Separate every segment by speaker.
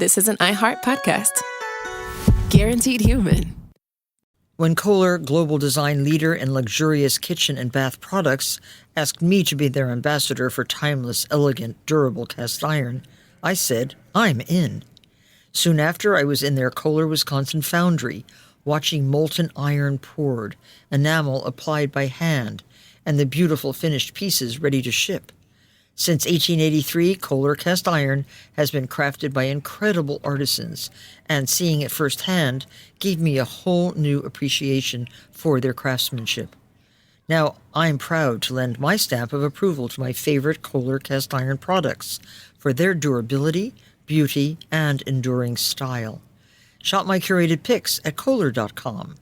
Speaker 1: this is an iHeart podcast. Guaranteed human.
Speaker 2: When Kohler, global design leader in luxurious kitchen and bath products, asked me to be their ambassador for timeless, elegant, durable cast iron, I said, I'm in. Soon after, I was in their Kohler, Wisconsin foundry, watching molten iron poured, enamel applied by hand, and the beautiful finished pieces ready to ship. Since 1883, Kohler cast iron has been crafted by incredible artisans, and seeing it firsthand gave me a whole new appreciation for their craftsmanship. Now, I'm proud to lend my stamp of approval to my favorite Kohler cast iron products for their durability, beauty, and enduring style. Shop my curated picks at Kohler.com.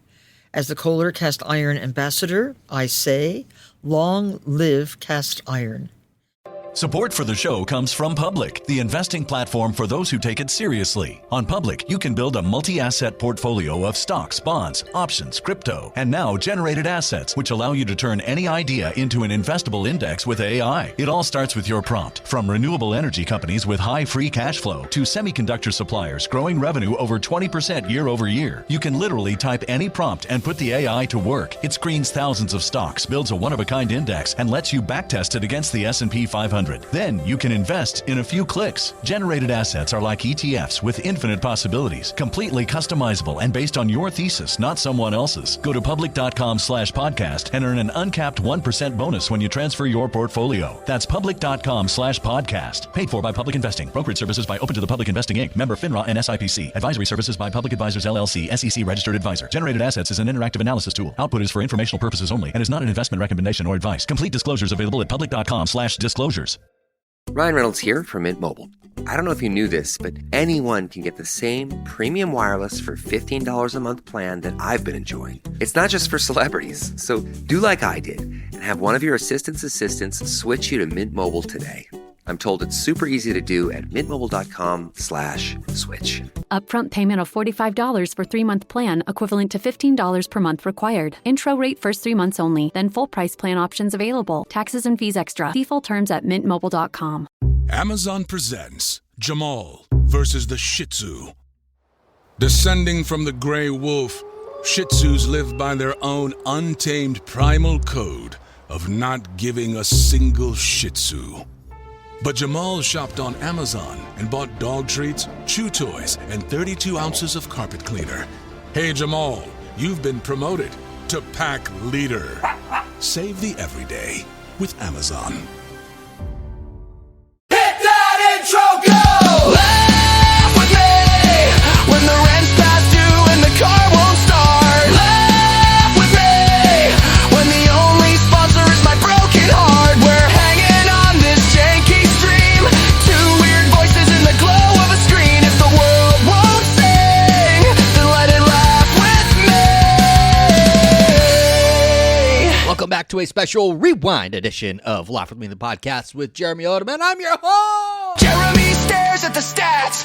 Speaker 2: As the Kohler cast iron ambassador, I say, long live cast iron.
Speaker 3: Support for the show comes from Public, the investing platform for those who take it seriously. On Public, you can build a multi-asset portfolio of stocks, bonds, options, crypto, and now generated assets, which allow you to turn any idea into an investable index with AI. It all starts with your prompt. From renewable energy companies with high free cash flow to semiconductor suppliers growing revenue over 20% year over year, you can literally type any prompt and put the AI to work. It screens thousands of stocks, builds a one-of-a-kind index, and lets you backtest it against the S&P 500. Then you can invest in a few clicks. Generated assets are like ETFs with infinite possibilities, completely customizable and based on your thesis, not someone else's. Go to public.com/podcast and earn an uncapped 1% bonus when you transfer your portfolio. That's public.com/podcast. Paid for by Public Investing. Brokerage services by Open to the Public Investing Inc. Member FINRA and SIPC. Advisory services by Public Advisors LLC, SEC registered advisor. Generated assets is an interactive analysis tool. Output is for informational purposes only and is not an investment recommendation or advice. Complete disclosures available at public.com/disclosures.
Speaker 4: Ryan Reynolds here from Mint Mobile. I don't know if you knew this, but anyone can get the same premium wireless for $15 a month plan that I've been enjoying. It's not just for celebrities. So do like I did and have one of your assistants switch you to Mint Mobile today. I'm told it's super easy to do at mintmobile.com/switch.
Speaker 5: Upfront payment of $45 for 3-month plan, equivalent to $15 per month required. Intro rate first 3 months only, then full price plan options available. Taxes and fees extra. See full terms at mintmobile.com.
Speaker 6: Amazon presents Jamal versus the Shih Tzu. Descending from the gray wolf, Shih Tzus live by their own untamed primal code of not giving a single Shih Tzu. But Jamal shopped on Amazon and bought dog treats, chew toys, and 32 ounces of carpet cleaner. Hey Jamal, you've been promoted to pack leader. Save the everyday with Amazon.
Speaker 7: Hit that intro, go! Laugh with me when the rent's past due and the car won't start. Laugh with me when the only sponsor is my broken heart. We're hanging on this janky stream, two weird voices in the glow of a screen. If the world won't sing, then let it laugh with me.
Speaker 8: Welcome back to a special rewind edition of Laugh With Me, the podcast with Jeremy Odem, and I'm your host.
Speaker 7: Jeremy stares at the stats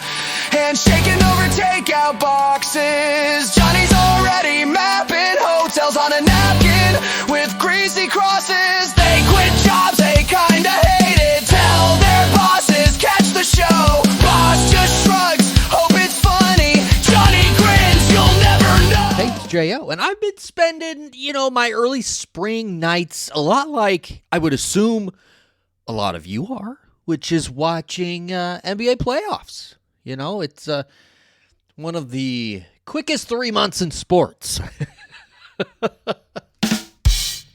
Speaker 7: and shaking over takeout boxes. Johnny's already mapping hotels on a napkin with greasy crosses. They quit jobs they kinda hate it. Tell their bosses, catch the show. Boss just shrugs, hope it's funny. Johnny grins, you'll never know.
Speaker 8: Hey, it's J.O., and I've been spending, my early spring nights a lot like I would assume a lot of you are, which is watching NBA playoffs. It's one of the quickest 3 months in sports.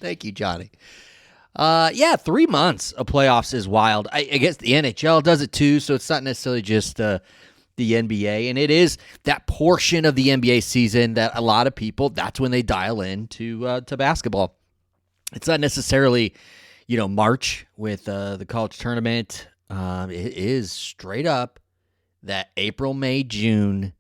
Speaker 8: Thank you, Johnny. 3 months of playoffs is wild. I guess the NHL does it too, so it's not necessarily just the NBA. And it is that portion of the NBA season that a lot of people, that's when they dial in to basketball. It's not necessarily, March with the college tournament. It is straight up that April, May, June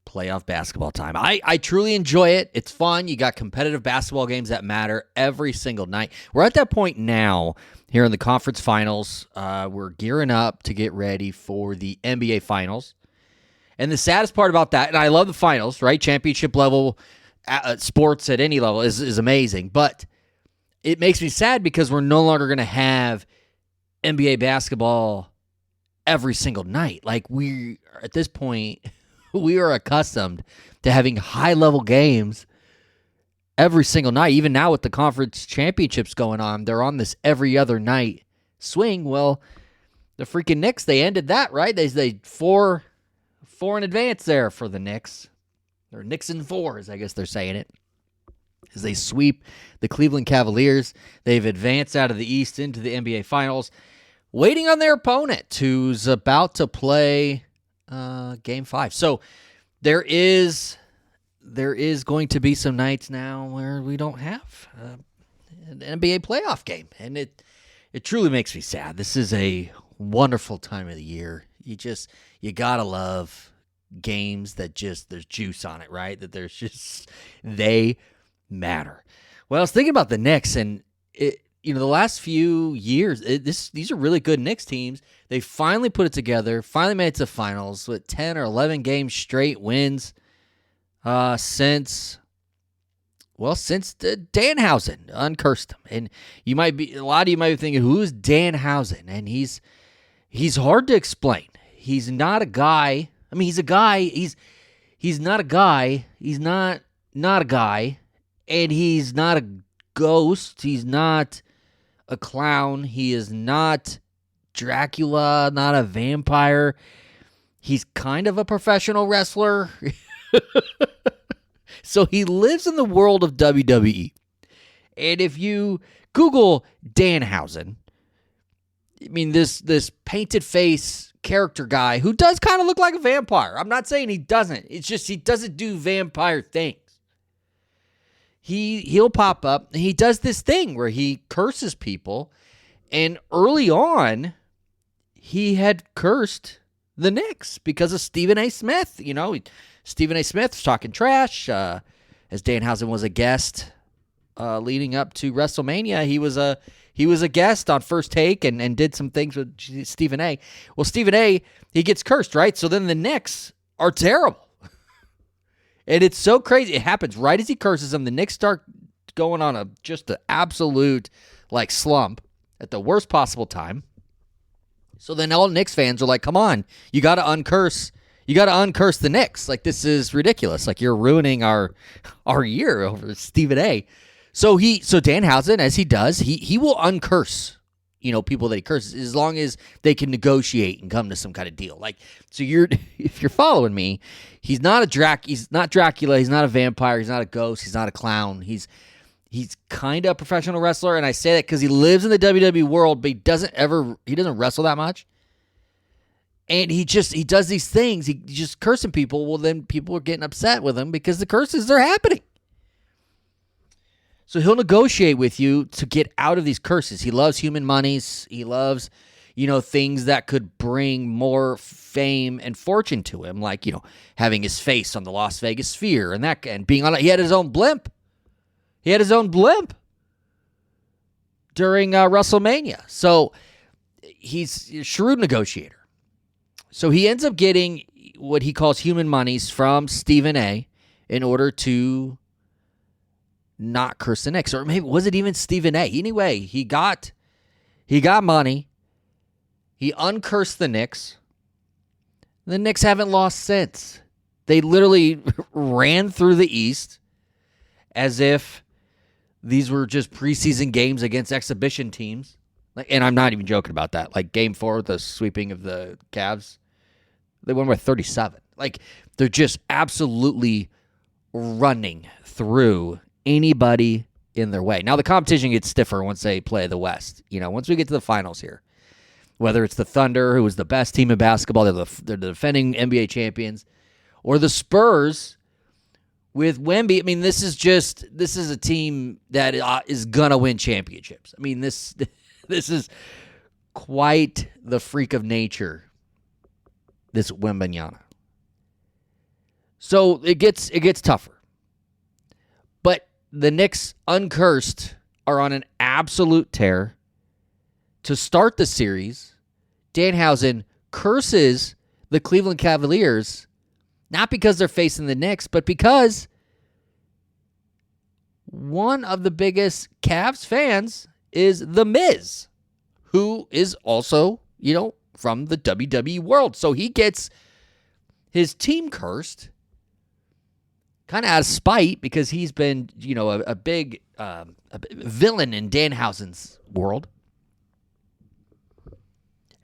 Speaker 8: playoff basketball time. I truly enjoy it. It's fun. You got competitive basketball games that matter every single night. We're at that point now here in the conference finals. We're gearing up to get ready for the NBA finals. And the saddest part about that, and I love the finals, right? Championship level sports at any level is amazing. But it makes me sad because we're no longer going to have NBA basketball every single night. Like, we at this point, we are accustomed to having high-level games every single night. Even now with the conference championships going on, they're on this every other night swing. Well, the freaking Knicks, they ended that, right? They four in advance there for the Knicks. Or Knicks in fours, I guess they're saying it. As they sweep the Cleveland Cavaliers, they've advanced out of the East into the NBA Finals, waiting on their opponent who's about to play Game 5. So there is going to be some nights now where we don't have an NBA playoff game, and it truly makes me sad. This is a wonderful time of the year. You gotta love games that just there's juice on it, right? That there's just they matter. Well, I was thinking about the Knicks, and the last few years, these are really good Knicks teams. They finally put it together, finally made it to finals with 10 or 11 games straight wins since Danhausen uncursed him. And a lot of you might be thinking, who's Danhausen? And he's hard to explain. He's not a guy. I mean, he's a guy. He's not a guy. He's not a guy. And he's not a ghost. He's not a clown. He is not Dracula, not a vampire. He's kind of a professional wrestler. So he lives in the world of WWE. And if you Google Danhausen, I mean, this painted face character guy who does kind of look like a vampire. I'm not saying he doesn't. It's just he doesn't do vampire things. He'll pop up, and he does this thing where he curses people, and early on, he had cursed the Knicks because of Stephen A. Smith. Stephen A. Smith was talking trash. As Danhausen was a guest leading up to WrestleMania, he was a guest on First Take and did some things with Stephen A. Well, Stephen A., he gets cursed, right? So then the Knicks are terrible. And it's so crazy. It happens right as he curses them. The Knicks start going on just an absolute slump at the worst possible time. So then all Knicks fans are like, come on, you got to uncurse the Knicks. This is ridiculous. You're ruining our year over Stephen A. So Danhausen, as he does, he will uncurse, people that he curses as long as they can negotiate and come to some kind of deal. If you're following me, he's not Dracula, he's not a vampire, he's not a ghost, he's not a clown. He's kind of a professional wrestler, and I say that because he lives in the WWE world, but he doesn't wrestle that much. And he does these things. He just cursing people. Well, then people are getting upset with him because the curses are happening. So he'll negotiate with you to get out of these curses. He loves human monies. He loves, things that could bring more fame and fortune to him, having his face on the Las Vegas Sphere and being on it. He had his own blimp. During WrestleMania. So he's a shrewd negotiator. So he ends up getting what he calls human monies from Stephen A. in order to not curse the Knicks. Or maybe, was it even Stephen A.? Anyway, he got money. He uncursed the Knicks. The Knicks haven't lost since. They literally ran through the East as if these were just preseason games against exhibition teams. And I'm not even joking about that. Game 4, the sweeping of the Cavs, they won by 37. They're just absolutely running through anybody in their way. Now, the competition gets stiffer once they play the West. Once we get to the finals here, whether it's the Thunder, who was the best team in basketball, they're the defending NBA champions, or the Spurs with Wemby. I mean, this is a team that is gonna win championships. I mean, this is quite the freak of nature, this Wembanyama. So it gets tougher. But the Knicks, uncursed, are on an absolute tear. To start the series, Danhausen curses the Cleveland Cavaliers, not because they're facing the Knicks, but because one of the biggest Cavs fans is The Miz, who is also, from the WWE world. So he gets his team cursed, kind of out of spite because he's been, a big villain in Danhausen's world.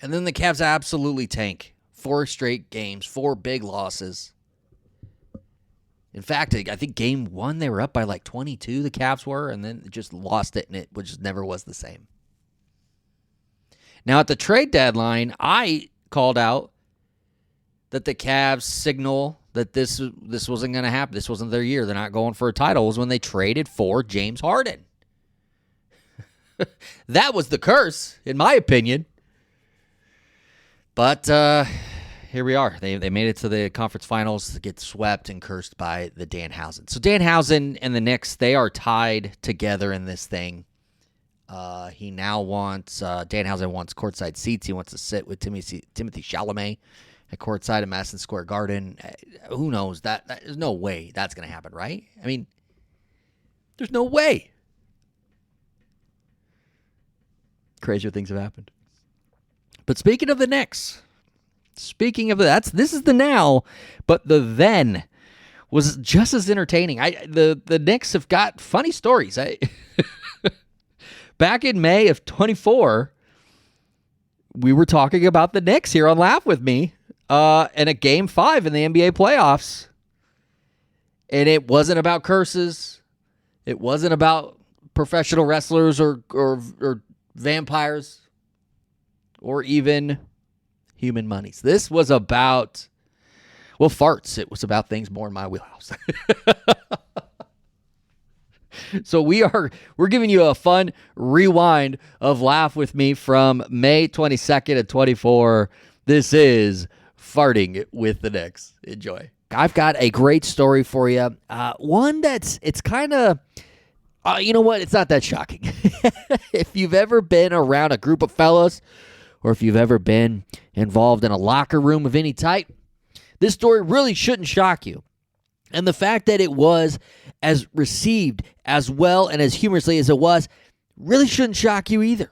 Speaker 8: And then the Cavs absolutely tank. 4 straight games, 4 big losses. In fact, I think game 1 they were up by like 22, the Cavs were, and then just lost it, and it just never was the same. Now, at the trade deadline, I called out that the Cavs signal that this wasn't going to happen. This wasn't their year. They're not going for a title. It was when they traded for James Harden. That was the curse, in my opinion. But here we are. They made it to the conference finals, get swept and cursed by the Danhausen. So Danhausen and the Knicks, they are tied together in this thing. He now wants, Danhausen wants courtside seats. He wants to sit with Timothy Chalamet at courtside at Madison Square Garden. Who knows? There's no way that's going to happen, right? I mean, there's no way. Crazier things have happened. But speaking of the Knicks, this is the now, but the then was just as entertaining. The Knicks have got funny stories. Back in May of 24, we were talking about the Knicks here on Laugh With Me in a Game 5 in the NBA playoffs. And it wasn't about curses. It wasn't about professional wrestlers or vampires or even human monies. This was about, farts. It was about things more in my wheelhouse. So we're giving you a fun rewind of Laugh With Me from May 22nd of 24. This is Farting with the Knicks. Enjoy. I've got a great story for you. One it's kind of, you know what? It's not that shocking. If you've ever been around a group of fellas, or if you've ever been involved in a locker room of any type, this story really shouldn't shock you. And the fact that it was as received as well and as humorously as it was really shouldn't shock you either.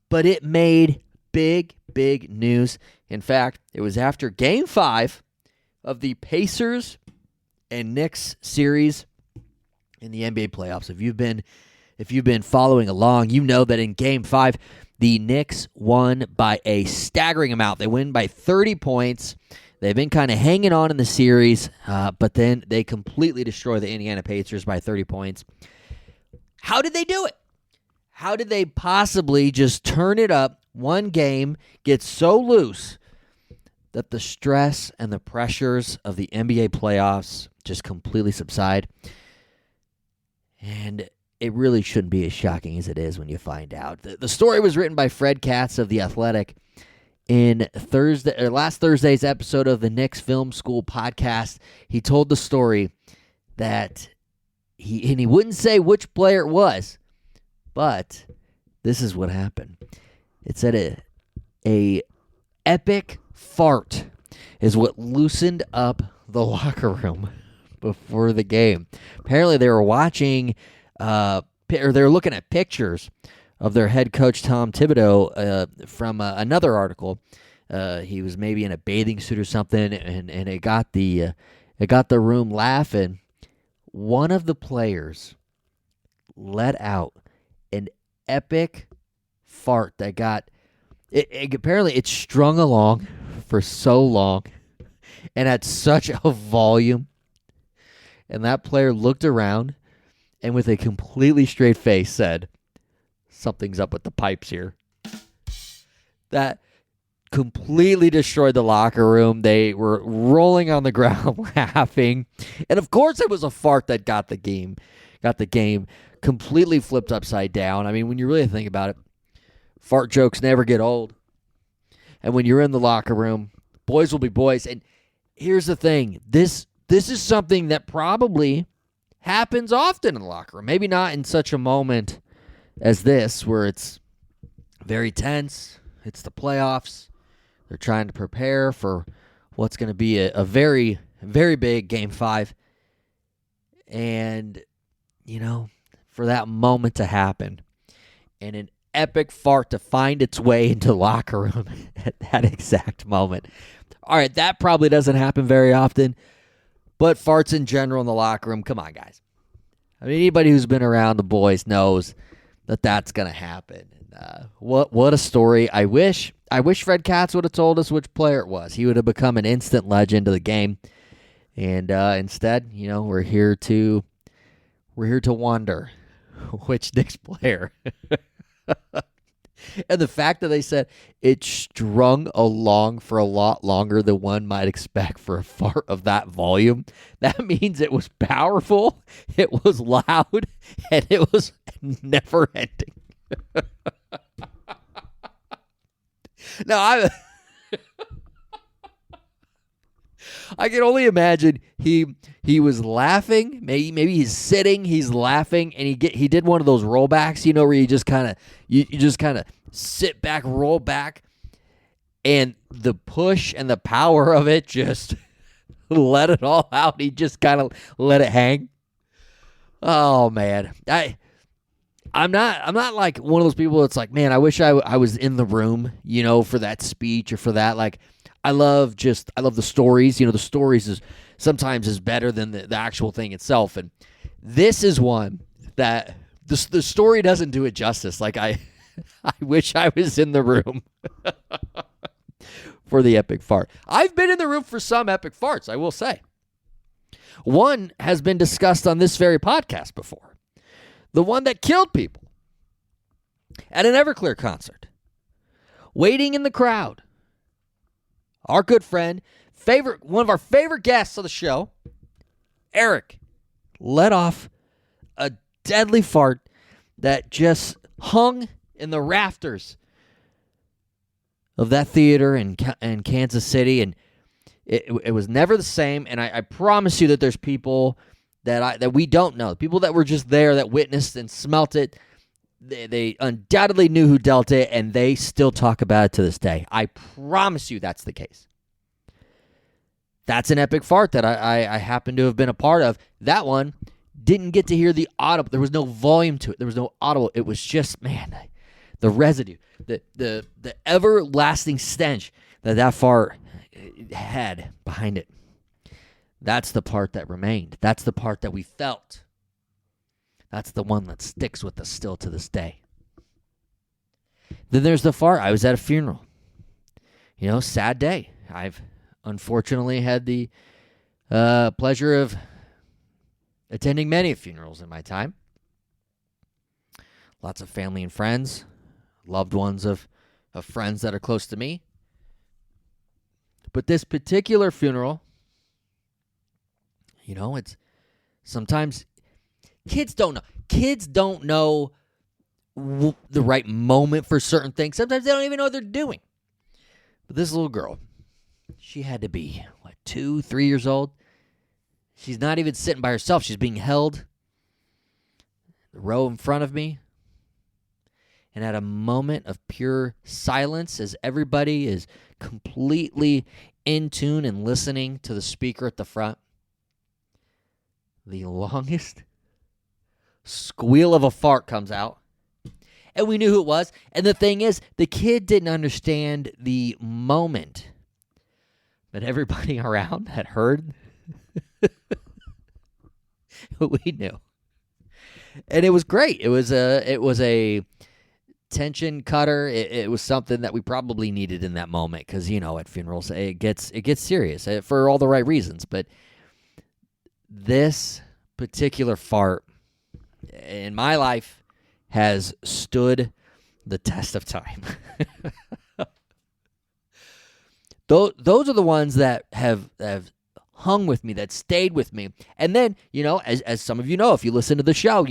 Speaker 8: But it made big, big news. In fact, it was after Game 5 of the Pacers and Knicks series in the NBA playoffs. If you've been following along, you know that in Game 5, the Knicks won by a staggering amount. They win by 30 points. They've been kind of hanging on in the series, but then they completely destroy the Indiana Pacers by 30 points. How did they do it? How did they possibly just turn it up one game, get so loose that the stress and the pressures of the NBA playoffs just completely subside? And it really shouldn't be as shocking as it is when you find out. The story was written by Fred Katz of The Athletic in last Thursday's episode of the Knicks Film School podcast. He told the story that he wouldn't say which player it was, but this is what happened. It said a epic fart is what loosened up the locker room before the game. Apparently they were watching or they were looking at pictures of their head coach, Tom Thibodeau, from another article. He was maybe in a bathing suit or something, and it got the room laughing. One of the players let out an epic fart that got apparently it strung along for so long and at such a volume. And that player looked around and with a completely straight face said, "Something's up with the pipes here." That completely destroyed the locker room. They were rolling on the ground laughing. And of course it was a fart that got the game completely flipped upside down. I mean, when you really think about it, fart jokes never get old. And when you're in the locker room, boys will be boys. And here's the thing. This is something that probably happens often in the locker room. Maybe not in such a moment as this, where it's very tense. It's the playoffs. They're trying to prepare for what's going to be a very, very big Game 5. And, for that moment to happen and an epic fart to find its way into the locker room at that exact moment. All right, that probably doesn't happen very often, but farts in general in the locker room, come on, guys. I mean, anybody who's been around the boys knows that that's going to happen. What a story. I wish Fred Katz would have told us which player it was. He would have become an instant legend of the game. And instead, we're here to wonder which Knicks player. And the fact that they said it strung along for a lot longer than one might expect for a fart of that volume, that means it was powerful, it was loud, and it was never ending. Now, I can only imagine he was laughing. Maybe he's sitting, he's laughing, and he did one of those rollbacks, where you just kind of sit back, roll back, and the push and the power of it just let it all out. He just kind of let it hang. Oh man, I'm not like one of those people that's like, man, I wish I was in the room, for that speech or for that. Like, I love the stories. The stories sometimes is better than the actual thing itself. And this is one that the story doesn't do it justice. Like, I wish I was in the room for the epic fart. I've been in the room for some epic farts, I will say. One has been discussed on this very podcast before. The one that killed people at an Everclear concert. Waiting in the crowd. Our good friend, one of our favorite guests of the show, Eric, let off a deadly fart that just hung in the rafters of that theater in Kansas City, and it was never the same. And I promise you that there's people that we don't know, people that were just there that witnessed and smelt it. They undoubtedly knew who dealt it, and they still talk about it to this day. I promise you that's the case. That's an epic fart that I happen to have been a part of. That one didn't get to hear the audible. There was no volume to it. There was no audible. It was just, man, the residue, the everlasting stench that fart had behind it. That's the part that remained. That's the part that we felt. That's the one that sticks with us still to this day. Then there's the fart. I was at a funeral. Sad day. I've unfortunately had the pleasure of attending many funerals in my time. Lots of family and friends, loved ones of friends that are close to me. But this particular funeral, it's sometimes kids don't know. Kids don't know the right moment for certain things. Sometimes they don't even know what they're doing. But this little girl, she had to be, 2, 3 years old. She's not even sitting by herself. She's being held the row in front of me. And at a moment of pure silence, as everybody is completely in tune and listening to the speaker at the front, the longest squeal of a fart comes out. And we knew who it was. And the thing is, the kid didn't understand the moment. But everybody around had heard. We knew. And it was great. It was a tension cutter. It was something that we probably needed in that moment because, at funerals, it gets serious for all the right reasons. But this particular fart in my life has stood the test of time. Those are the ones that have hung with me, that stayed with me. And then, as some of you know, if you listen to the show,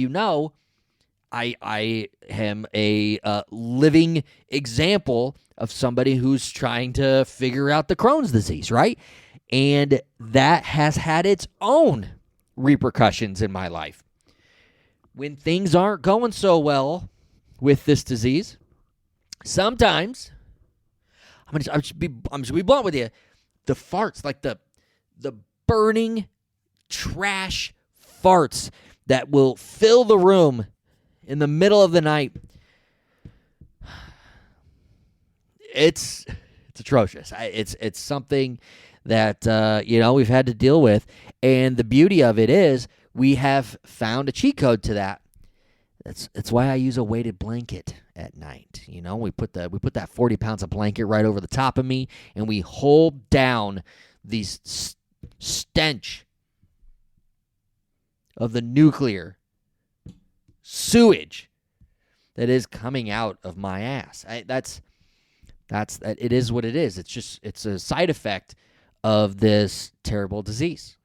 Speaker 8: I am a living example of somebody who's trying to figure out the Crohn's disease, right? And that has had its own repercussions in my life. When things aren't going so well with this disease, sometimes, I'm just be blunt with you, the farts, like the burning trash farts that will fill the room in the middle of the night, it's atrocious. It's something that we've had to deal with, and the beauty of it is we have found a cheat code to that. That's why I use a weighted blanket at night. We put that 40 pounds of blanket right over the top of me, and we hold down these stench of the nuclear sewage that is coming out of my ass. That's it is what it is. It's a side effect of this terrible disease.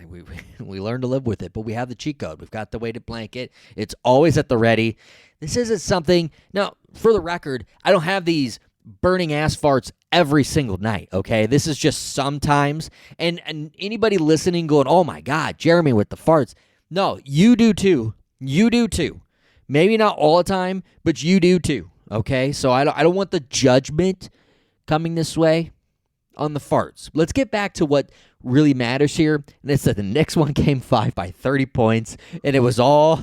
Speaker 8: We learn to live with it, but we have the cheat code. We've got the weighted blanket. It's always at the ready. This isn't something. Now, for the record, I don't have these burning ass farts every single night, okay? This is just sometimes. And anybody listening going, oh my God, Jeremy with the farts. No, you do too. You do too. Maybe not all the time, but you do too, okay? So I don't want the judgment coming this way on the farts. Let's get back to what really matters here. And it's that the Knicks won Game 5 by 30 points, and it was all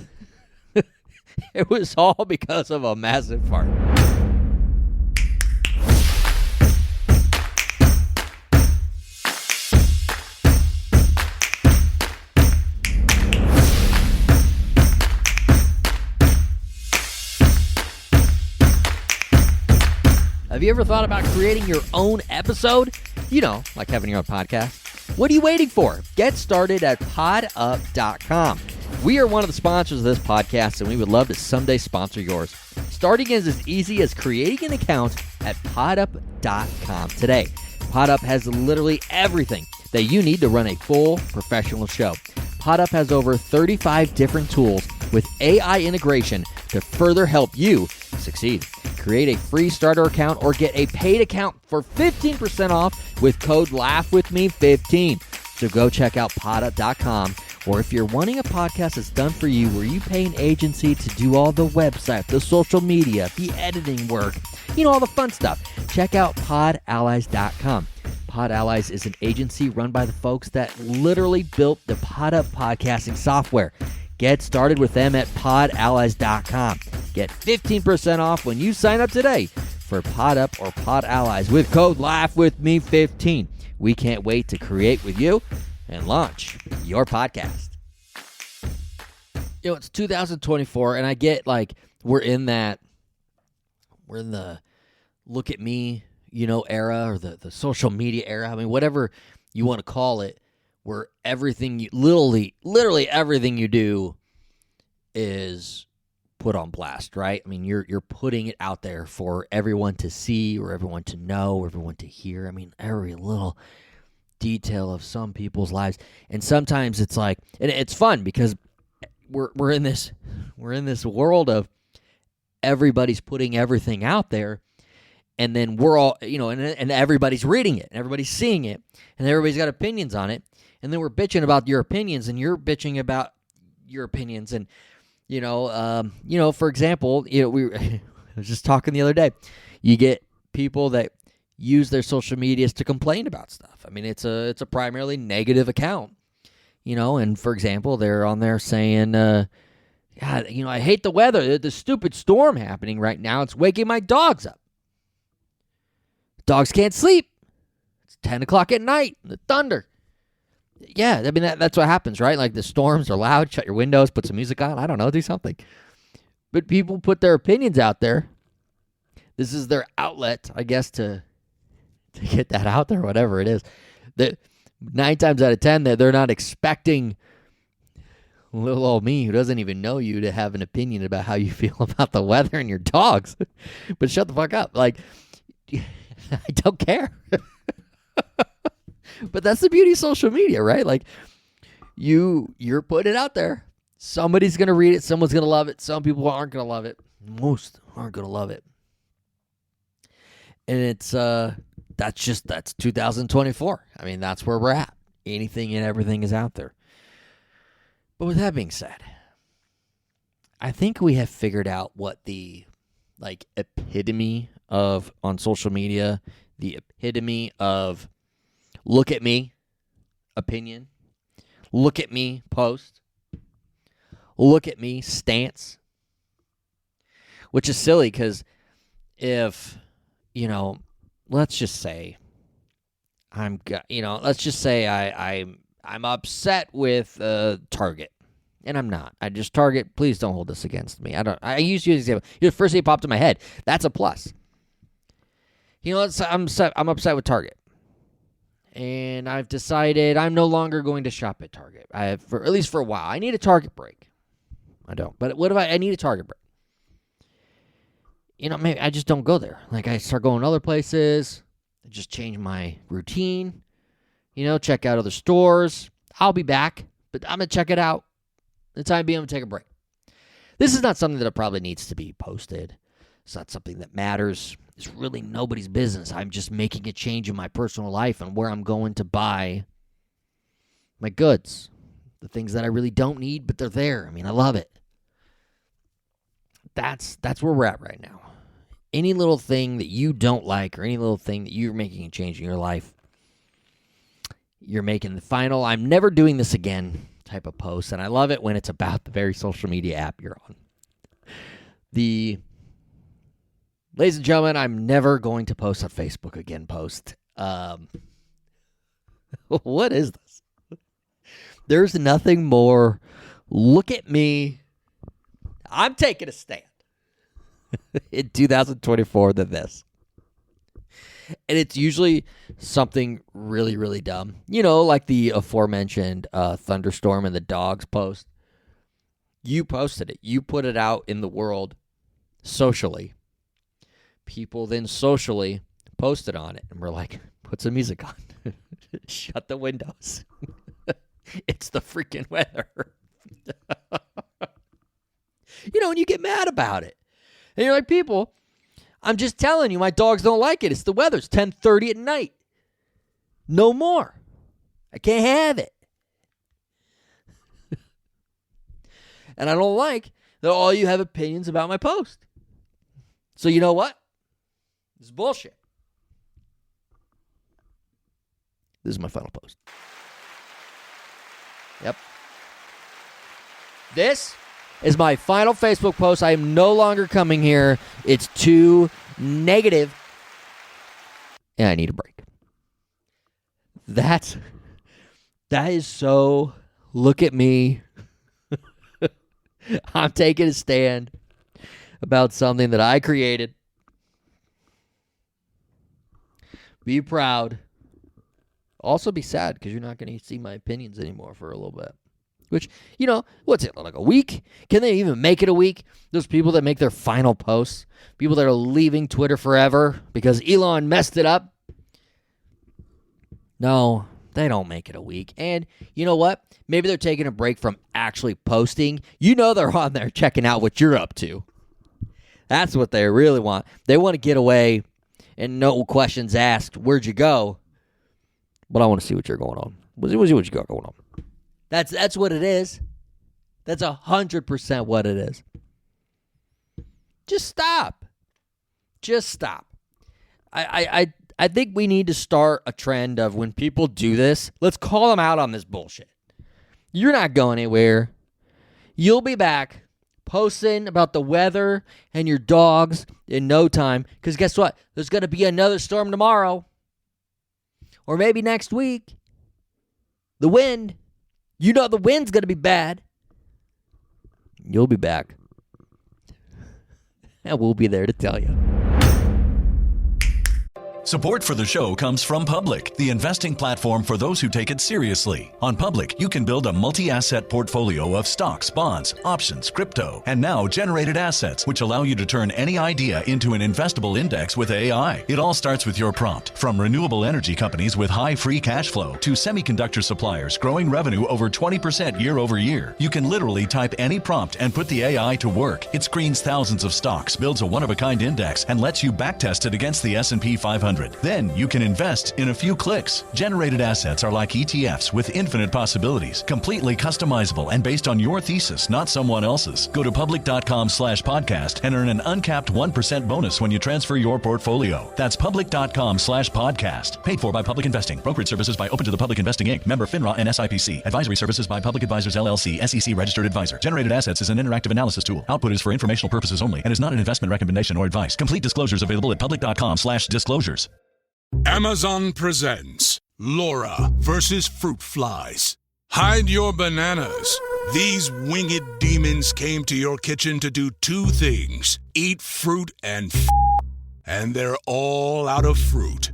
Speaker 8: because of a massive fart. Have you ever thought about creating your own episode? Like having your own podcast. What are you waiting for? Get started at podup.com. We are one of the sponsors of this podcast, and we would love to someday sponsor yours. Starting is as easy as creating an account at podup.com today. Podup has literally everything that you need to run a full professional show. Podup has over 35 different tools with AI integration to further help you succeed. Create a free starter account or get a paid account for 15% off with code LaughWithMe15. So go check out podup.com, or if you're wanting a podcast that's done for you where you pay an agency to do all the website, the social media, the editing work, all the fun stuff, check out podallies.com. Pod Allies is an agency run by the folks that literally built the Podup podcasting software. Get started with them at podallies.com. Get 15% off when you sign up today for Podup or Pod Allies with code LaughWithMe15. We can't wait to create with you and launch your podcast. It's 2024, and I get we're in the look at me, era, or the social media era. I mean, whatever you want to call it, where everything literally everything you do is put on blast, right? I mean, you're putting it out there for everyone to see, or everyone to know, or everyone to hear. I mean, every little detail of some people's lives. And sometimes it's and it's fun because we're in this world of everybody's putting everything out there, and then we're all, and everybody's reading it, and everybody's seeing it, and everybody's got opinions on it. And then we're bitching about your opinions, and you're bitching about your opinions. And, for example, I was just talking the other day, you get people that use their social medias to complain about stuff. I mean, it's a primarily negative account, and for example, they're on there saying, God, I hate the weather. The stupid storm happening right now. It's waking my dogs up. Dogs can't sleep. It's 10 o'clock at night. The thunder. Yeah, I mean, that's what happens, right? The storms are loud. Shut your windows, put some music on. I don't know, do something. But people put their opinions out there. This is their outlet, I guess, to get that out there, whatever it is. That 9 times out of 10, they're not expecting little old me, who doesn't even know you, to have an opinion about how you feel about the weather and your dogs. But shut the fuck up. I don't care. But that's the beauty of social media, right? You're putting it out there. Somebody's going to read it. Someone's going to love it. Some people aren't going to love it. Most aren't going to love it. And it's, that's 2024. I mean, that's where we're at. Anything and everything is out there. But with that being said, I think we have figured out what the, epitome of, on social media, the epitome of look at me opinion, look at me post, look at me stance, which is silly because if, let's just say I'm upset with Target. And I'm not. I just Target, please don't hold this against me. I use you as an example. The first thing that popped in my head. That's a plus. I'm upset with Target. And I've decided I'm no longer going to shop at Target. At least for a while. I need a Target break. I don't. But what if I need a Target break? Maybe I just don't go there. Like, I start going other places. I just change my routine. Check out other stores. I'll be back, but I'm going to check it out. The time being, I'm going to take a break. This is not something that probably needs to be posted. It's not something that matters. It's really nobody's business. I'm just making a change in my personal life and where I'm going to buy my goods. The things that I really don't need, but they're there. I mean, I love it. That's where we're at right now. Any little thing that you don't like or any little thing that you're making a change in your life, you're making the final, I'm never doing this again type of post. And I love it when it's about the very social media app you're on. Ladies and gentlemen, I'm never going to post on Facebook again post. What is this? There's nothing more, look at me, I'm taking a stand in 2024 than this. And it's usually something really, really dumb. Like the aforementioned thunderstorm and the dogs post. You posted it. You put it out in the world socially. People then socially posted on it. And we're like, put some music on. Shut the windows. It's the freaking weather. And you get mad about it. And you're like, people, I'm just telling you, my dogs don't like it. It's the weather. It's 10:30 at night. No more. I can't have it. And I don't like that all you have opinions about my post. So you know what? This is bullshit. This is my final post. Yep. This is my final Facebook post. I am no longer coming here. It's too negative. And I need a break. That is so, look at me. I'm taking a stand about something that I created. Be proud. Also be sad because you're not going to see my opinions anymore for a little bit. Which, what's it, like a week? Can they even make it a week? Those people that make their final posts, people that are leaving Twitter forever because Elon messed it up. No, they don't make it a week. And you know what? Maybe they're taking a break from actually posting. They're on there checking out what you're up to. That's what they really want. They want to get away and no questions asked. Where'd you go? But I want to see what you're going on. What you got going on? That's what it is. That's 100% what it is. Just stop. Just stop. I think we need to start a trend of when people do this, let's call them out on this bullshit. You're not going anywhere. You'll be back posting about the weather and your dogs in no time. Because guess what? There's going to be another storm tomorrow. Or maybe next week. The wind. The wind's going to be bad. You'll be back. And we'll be there to tell you.
Speaker 3: Support for the show comes from Public, the investing platform for those who take it seriously. On Public, you can build a multi-asset portfolio of stocks, bonds, options, crypto, and now generated assets, which allow you to turn any idea into an investable index with AI. It all starts with your prompt. From renewable energy companies with high free cash flow to semiconductor suppliers growing revenue over 20% year over year, you can literally type any prompt and put the AI to work. It screens thousands of stocks, builds a one-of-a-kind index, and lets you backtest it against the S&P 500. 100. Then you can invest in a few clicks. Generated assets are like ETFs with infinite possibilities, completely customizable and based on your thesis, not someone else's. Go to public.com/podcast and earn an uncapped 1% bonus when you transfer your portfolio. That's public.com/podcast. Paid for by Public Investing. Brokerage services by Open to the Public Investing Inc. Member FINRA and SIPC. Advisory services by Public Advisors LLC, SEC registered advisor. Generated assets is an interactive analysis tool. Output is for informational purposes only and is not an investment recommendation or advice. Complete disclosures available at public.com/disclosures.
Speaker 6: Amazon presents Laura versus Fruit Flies. Hide your bananas. These winged demons came to your kitchen to do two things: eat fruit and they're all out of fruit.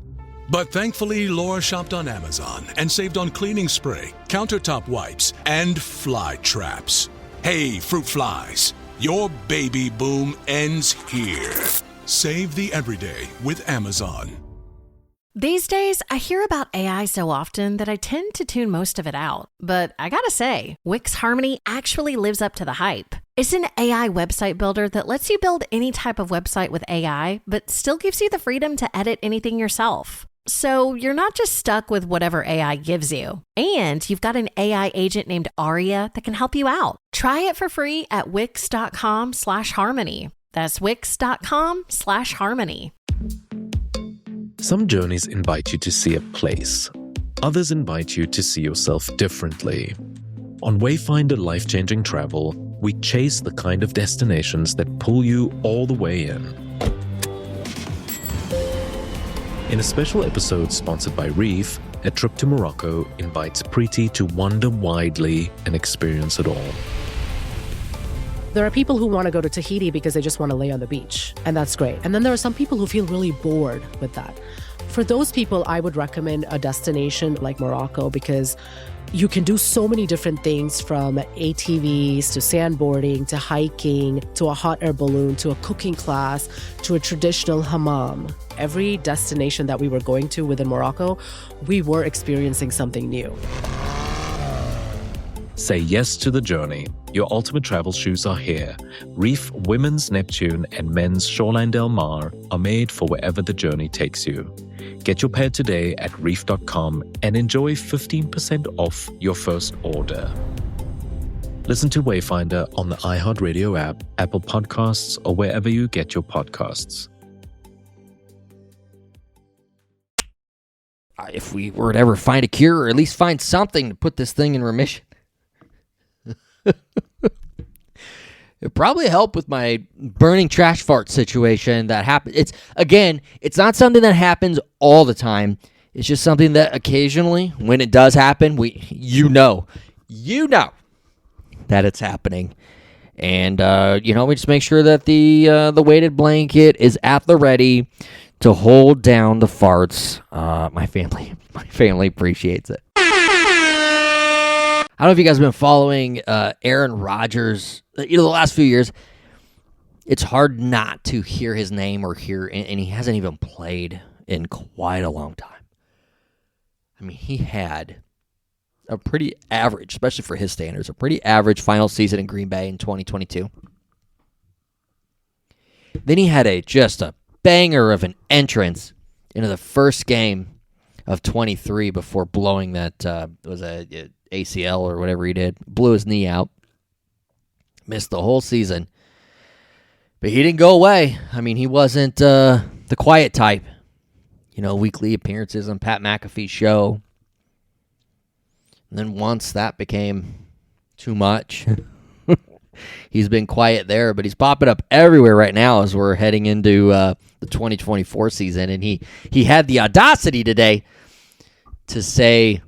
Speaker 6: But thankfully, Laura shopped on Amazon and saved on cleaning spray, countertop wipes, and fly traps. Hey, fruit flies, your baby boom ends here. Save the everyday with Amazon.
Speaker 9: These days, I hear about AI so often that I tend to tune most of it out. But I gotta say, Wix Harmony actually lives up to the hype. It's an AI website builder that lets you build any type of website with AI, but still gives you the freedom to edit anything yourself. So you're not just stuck with whatever AI gives you. And you've got an AI agent named Aria that can help you out. Try it for free at wix.com/harmony. That's wix.com/harmony.
Speaker 10: Some journeys invite you to see a place. Others invite you to see yourself differently. On Wayfinder Life-Changing Travel, we chase the kind of destinations that pull you all the way in. In a special episode sponsored by Reef, a trip to Morocco invites Preeti to wander widely and experience it all.
Speaker 11: There are people who want to go to Tahiti because they just want to lay on the beach, and that's great. And then there are some people who feel really bored with that. For those people, I would recommend a destination like Morocco because you can do so many different things, from ATVs to sandboarding to hiking to a hot air balloon to a cooking class to a traditional hammam. Every destination that we were going to within Morocco, we were experiencing something new.
Speaker 10: Say yes to the journey. Your ultimate travel shoes are here. Reef Women's Neptune and Men's Shoreline Del Mar are made for wherever the journey takes you. Get your pair today at reef.com and enjoy 15% off your first order. Listen to Wayfinder on the iHeartRadio app, Apple Podcasts, or wherever you get your podcasts.
Speaker 8: If we were to ever find a cure, or at least find something to put this thing in remission, it'd probably help with my burning trash fart situation that happened. It's not something that happens all the time. It's just something that occasionally, when it does happen, you know that it's happening. And we just make sure that the weighted blanket is at the ready to hold down the farts. My family appreciates it. I don't know if you guys have been following Aaron Rodgers. The last few years, it's hard not to hear his name and he hasn't even played in quite a long time. I mean, he had a pretty average, especially for his standards, a pretty average final season in Green Bay in 2022. Then he had just a banger of an entrance into the first game of 23 before blowing that was a ACL or whatever he did. Blew his knee out. Missed the whole season. But he didn't go away. I mean, he wasn't the quiet type. Weekly appearances on Pat McAfee's show. And then once that became too much, he's been quiet there, but he's popping up everywhere right now as we're heading into the 2024 season. And he had the audacity today to say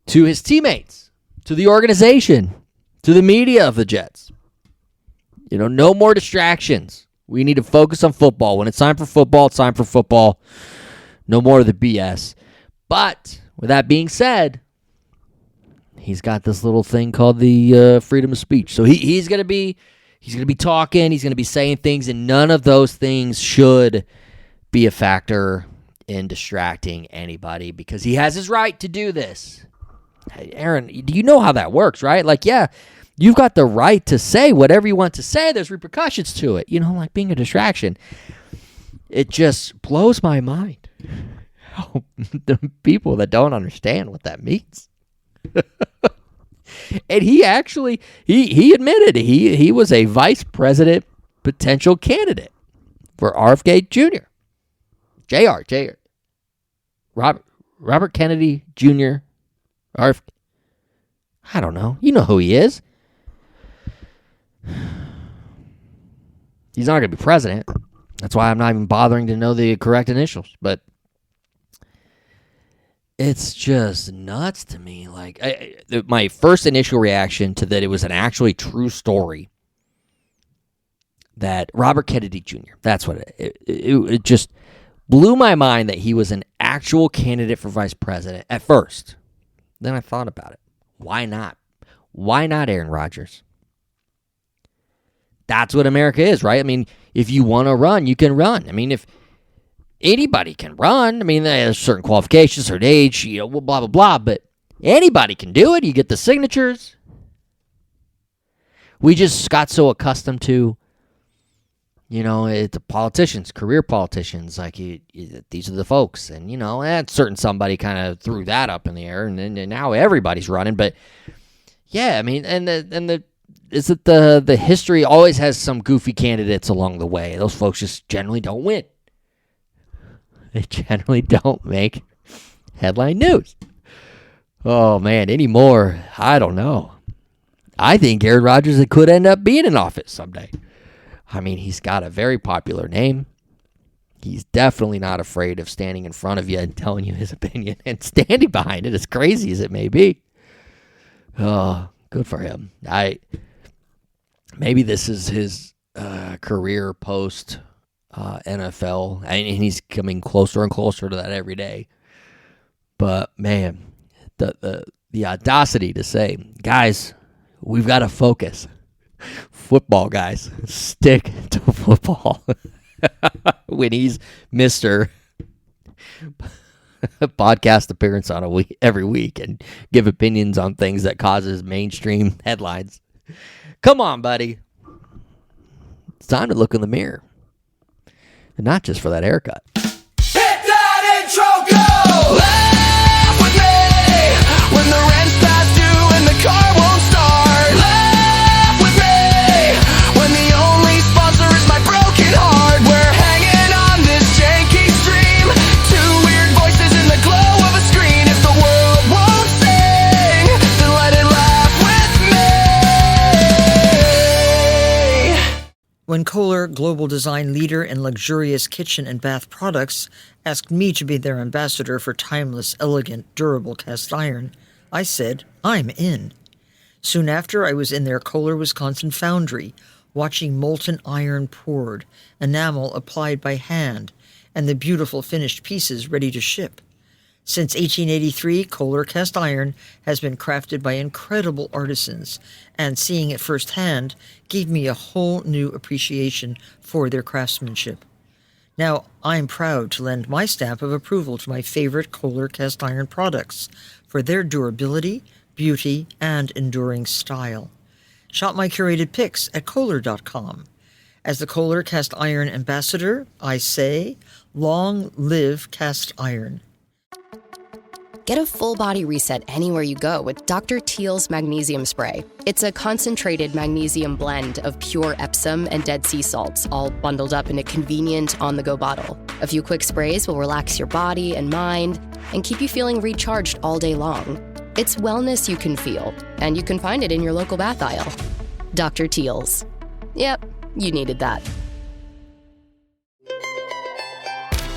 Speaker 8: to his teammates, to the organization, to the media of the Jets, no more distractions. We need to focus on football. When it's time for football, it's time for football. No more of the BS. But with that being said, he's got this little thing called the freedom of speech. So he's going to be talking, he's going to be saying things, and none of those things should be a factor in distracting anybody because he has his right to do this. Hey, Aaron, do you know how that works, right? You've got the right to say whatever you want to say. There's repercussions to it, like being a distraction. It just blows my mind The people that don't understand what that means. And he actually, he admitted he was a vice president potential candidate for RFK Jr. Jr. Robert Kennedy Jr. RFK. I don't know. You know who he is. He's not going to be president. That's why I'm not even bothering to know the correct initials. But it's just nuts to me. Like, my first initial reaction to that it was an actually true story that Robert Kennedy Jr., that's what it just blew my mind that he was an actual candidate for vice president at first. Then I thought about it. Why not? Why not Aaron Rodgers? That's what America is, right? I mean, if you want to run, you can run. I mean, if anybody can run, I mean, there's certain qualifications, certain age, blah, blah, blah, but anybody can do it. You get the signatures. We just got so accustomed to, the politicians, career politicians, like these are the folks. And, certain somebody kind of threw that up in the air, and now everybody's running. But, yeah, I mean, the history always has some goofy candidates along the way. Those folks just generally don't win. They generally don't make headline news. Oh, man, anymore, I don't know. I think Aaron Rodgers could end up being in office someday. I mean, he's got a very popular name. He's definitely not afraid of standing in front of you and telling you his opinion and standing behind it, as crazy as it may be. Oh, good for him. Maybe this is his career post NFL, and he's coming closer and closer to that every day. But man, the audacity to say, guys, we've got to focus. Football, guys, stick to football. When he's Mr. podcast appearance on every week and give opinions on things that causes mainstream headlines. Come on, buddy. It's time to look in the mirror. And not just for that haircut.
Speaker 7: Hit that intro, go! Laugh with me when the rent's past due and the car won't start. Laugh with me when the only sponsor is my broken heart. We're hanging on this janky stream. Two weird voices in the glow of a screen. If the world won't sing, then let it laugh with me.
Speaker 2: When Kohler, global design leader in luxurious kitchen and bath products, asked me to be their ambassador for timeless, elegant, durable cast iron, I said, I'm in. Soon after, I was in their Kohler, Wisconsin foundry, watching molten iron poured, enamel applied by hand, and the beautiful finished pieces ready to ship. Since 1883, Kohler cast iron has been crafted by incredible artisans, and seeing it firsthand gave me a whole new appreciation for their craftsmanship. Now, I'm proud to lend my stamp of approval to my favorite Kohler cast iron products for their durability, beauty, and enduring style. Shop my curated picks at Kohler.com. As the Kohler cast iron ambassador, I say, long live cast iron.
Speaker 12: Get a full body reset anywhere you go with Dr. Teal's Magnesium Spray. It's a concentrated magnesium blend of pure Epsom and Dead Sea salts, all bundled up in a convenient on-the-go bottle. A few quick sprays will relax your body and mind and keep you feeling recharged all day long. It's wellness you can feel, and you can find it in your local bath aisle. Dr. Teal's. Yep, you needed that.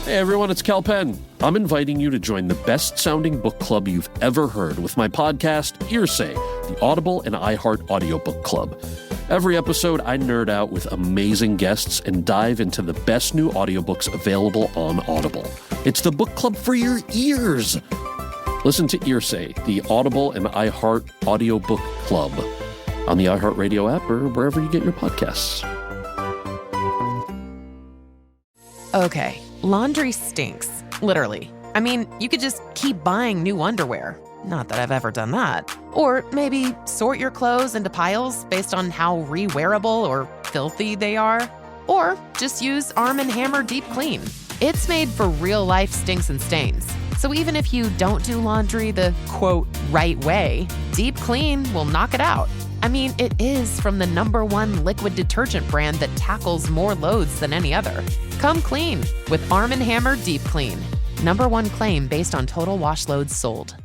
Speaker 13: Hey everyone, it's Cal Penn. I'm inviting you to join the best-sounding book club you've ever heard with my podcast, Earsay, the Audible and iHeart audiobook club. Every episode, I nerd out with amazing guests and dive into the best new audiobooks available on Audible. It's the book club for your ears. Listen to Earsay, the Audible and iHeart audiobook club on the iHeartRadio app or wherever you get your podcasts.
Speaker 1: Okay, laundry stinks, literally. I mean, you could just keep buying new underwear. Not that I've ever done that. Or maybe sort your clothes into piles based on how re-wearable or filthy they are. Or just use Arm & Hammer Deep Clean. It's made for real-life stinks and stains. So even if you don't do laundry the, quote, right way, Deep Clean will knock it out. I mean, it is from the #1 liquid detergent brand that tackles more loads than any other. Come clean with Arm & Hammer Deep Clean. #1 claim based on total wash loads sold.